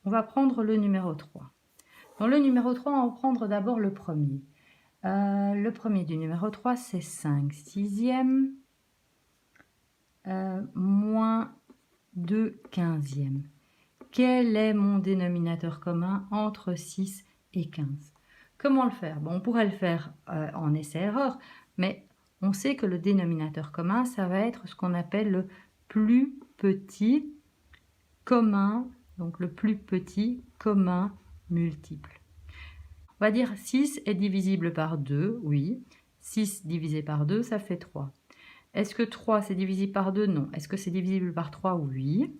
on va prendre le numéro 3. Dans le numéro 3, on va prendre d'abord le premier. Le premier du numéro 3, c'est 5 sixièmes moins 2 quinzièmes. Quel est mon dénominateur commun entre 6 et 15? Comment le faire? Bon, on pourrait le faire en essai-erreur, mais on sait que le dénominateur commun, ça va être ce qu'on appelle le plus petit commun, donc le plus petit commun multiple. On va dire 6 est divisible par 2, oui. 6 divisé par 2, ça fait 3. Est-ce que 3 c'est divisible par 2? Non. Est-ce que c'est divisible par 3? Oui.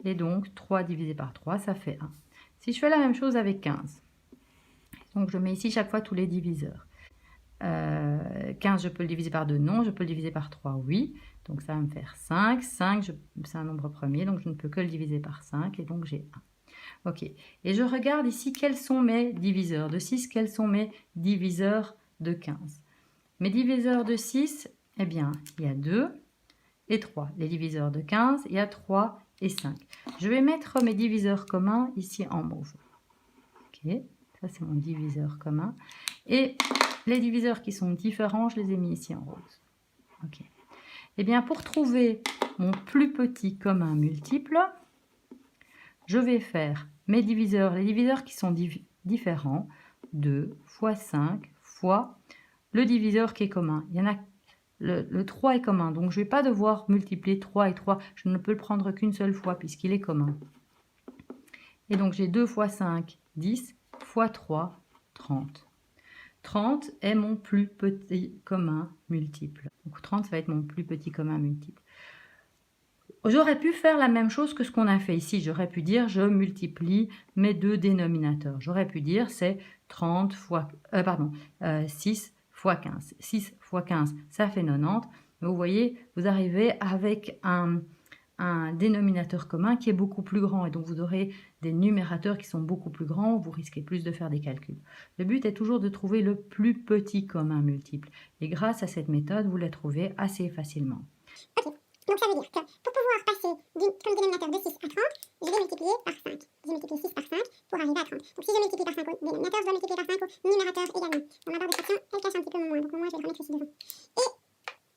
Et donc 3 divisé par 3, ça fait 1. Si je fais la même chose avec 15, donc je mets ici chaque fois tous les diviseurs. 15, je peux le diviser par 2? Non. Je peux le diviser par 3? Oui. Donc ça va me faire 5. 5, c'est un nombre premier, donc je ne peux que le diviser par 5, et donc j'ai 1. Ok, et je regarde ici quels sont mes diviseurs de 6, quels sont mes diviseurs de 15. Mes diviseurs de 6, eh bien, il y a 2 et 3. Les diviseurs de 15, il y a 3 et 5. Je vais mettre mes diviseurs communs ici en mauve. Ok, ça c'est mon diviseur commun. Et les diviseurs qui sont différents, je les ai mis ici en rose. Ok. Eh bien, pour trouver mon plus petit commun multiple, je vais faire mes diviseurs, les diviseurs qui sont différents, 2 fois 5 fois le diviseur qui est commun. Il y en a, le 3 est commun, donc je ne vais pas devoir multiplier 3 et 3. Je ne peux le prendre qu'une seule fois puisqu'il est commun. Et donc j'ai 2 fois 5, 10, fois 3, 30. 30 est mon plus petit commun multiple. Donc 30, ça va être mon plus petit commun multiple. J'aurais pu faire la même chose que ce qu'on a fait ici. J'aurais pu dire je multiplie mes deux dénominateurs. J'aurais pu dire c'est 30 fois, 6 fois 15. 6 fois 15, ça fait 90. Mais vous voyez, vous arrivez avec un dénominateur commun qui est beaucoup plus grand. Et donc vous aurez des numérateurs qui sont beaucoup plus grands. Vous risquez plus de faire des calculs. Le but est toujours de trouver le plus petit commun multiple. Et grâce à cette méthode, vous la trouvez assez facilement. Ok. Donc ça veut dire que pour pouvoir passer comme dénominateur de 6 à 30, je vais multiplier par 5. Je vais multiplier 6 par 5 pour arriver à 30. Donc si je multiplie par 5 au dénominateur, je dois multiplier par 5 au numérateur également. Dans ma barre de fraction, elle cache un petit peu mon moins, donc mon moins je vais le remettre ici devant. Et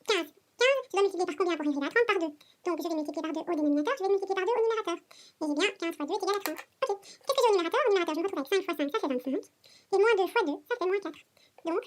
15. 15, je dois multiplier par combien pour arriver à 30? Par 2. Donc je vais multiplier par 2 au dénominateur, je vais multiplier par 2 au numérateur. Et j'ai bien 15 fois 2 est égal à 30. Ok. Qu'est-ce que j'ai au numérateur? Au numérateur, je me retrouve avec 5 fois 5, ça fait 25. Et moins 2 fois 2, ça fait moins 4. Donc,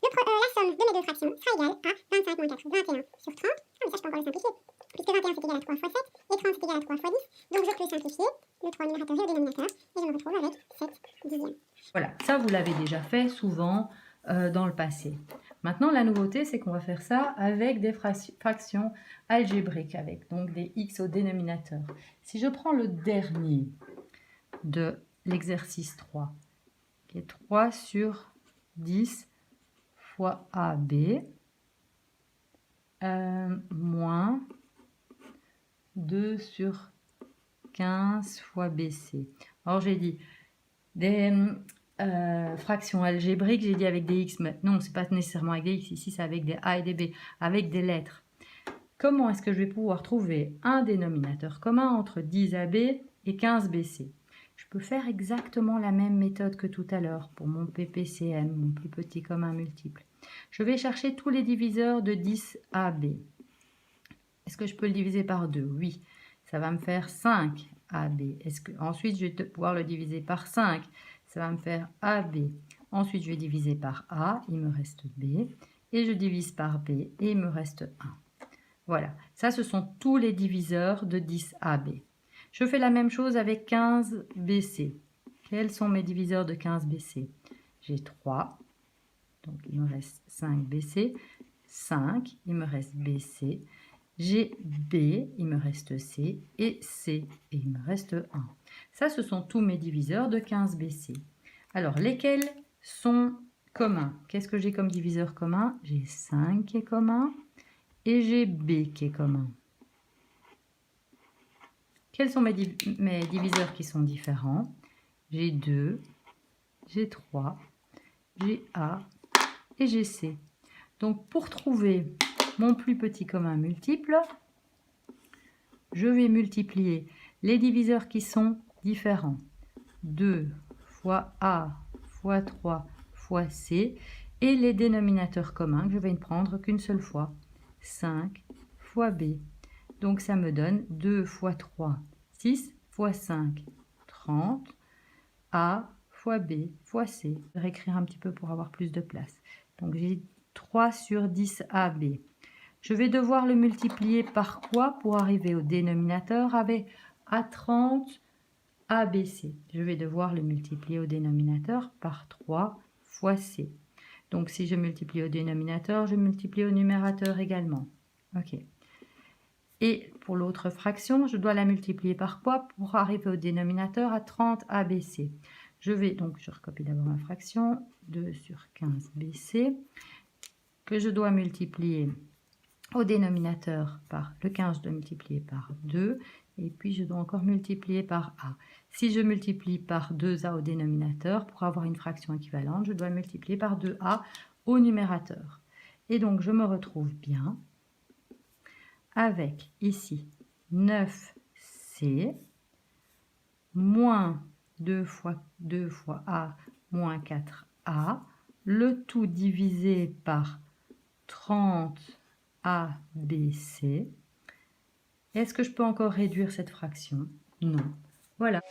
la somme de mes deux fractions sera égale à 25 moins 4, 21 sur 30. Ah, mais ça, je peux encore le simplifier. Puisque 21 c'est égal à 3 fois 7, et 30 c'est égal à 3 fois 10. Donc je peux simplifier le 3 numérateur et le dénominateur, et je me retrouve avec 7 dixièmes. Voilà, ça vous l'avez déjà fait souvent dans le passé. Maintenant, la nouveauté, c'est qu'on va faire ça avec des fractions algébriques, avec donc des x au dénominateur. Si je prends le dernier de l'exercice 3, qui est 3 sur 10 fois AB, moins 2 sur 15 fois BC. Alors j'ai dit des fractions algébriques, j'ai dit avec des x, mais non, c'est pas nécessairement avec des x, ici c'est avec des a et des b, avec des lettres. Comment est-ce que je vais pouvoir trouver un dénominateur commun entre 10AB et 15BC? Je peux faire exactement la même méthode que tout à l'heure pour mon PPCM, mon plus petit commun multiple. Je vais chercher tous les diviseurs de 10AB. Est-ce que je peux le diviser par 2? Oui. Ça va me faire 5AB. Ensuite, je vais pouvoir le diviser par 5. Ça va me faire AB. Ensuite, je vais diviser par A. Il me reste B. Et je divise par B. Et il me reste 1. Voilà. Ça, ce sont tous les diviseurs de 10AB. Je fais la même chose avec 15BC. Quels sont mes diviseurs de 15BC? J'ai 3. Donc, il me reste 5BC. 5. Il me reste BC. J'ai B, il me reste C, et C, et il me reste 1. Ça, ce sont tous mes diviseurs de 15BC. Alors, lesquels sont communs? Qu'est-ce que j'ai comme diviseur commun? J'ai 5 qui est commun, et j'ai B qui est commun. Quels sont mes diviseurs qui sont différents? J'ai 2, j'ai 3, j'ai A, et j'ai C. Donc, pour trouver mon plus petit commun multiple, je vais multiplier les diviseurs qui sont différents. 2 fois A fois 3 fois C. Et les dénominateurs communs que je vais ne prendre qu'une seule fois. 5 fois B. Donc ça me donne 2 fois 3, 6 fois 5, 30. A fois B fois C. Je vais réécrire un petit peu pour avoir plus de place. Donc j'ai 3 sur 10 AB. Je vais devoir le multiplier par quoi pour arriver au dénominateur avec A30 ABC. Je vais devoir le multiplier au dénominateur par 3 fois C. Donc si je multiplie au dénominateur, je multiplie au numérateur également. OK. Et pour l'autre fraction, je dois la multiplier par quoi pour arriver au dénominateur à 30 ABC. Je recopie d'abord ma fraction, 2 sur 15 BC, que je dois multiplier au dénominateur par le 15, je dois multiplier par 2, et puis je dois encore multiplier par A. Si je multiplie par 2A au dénominateur, pour avoir une fraction équivalente, je dois multiplier par 2A au numérateur. Et donc je me retrouve bien avec ici 9C moins 2 fois A moins 4A, le tout divisé par 30 ABC. Est-ce que je peux encore réduire cette fraction? Non. Voilà.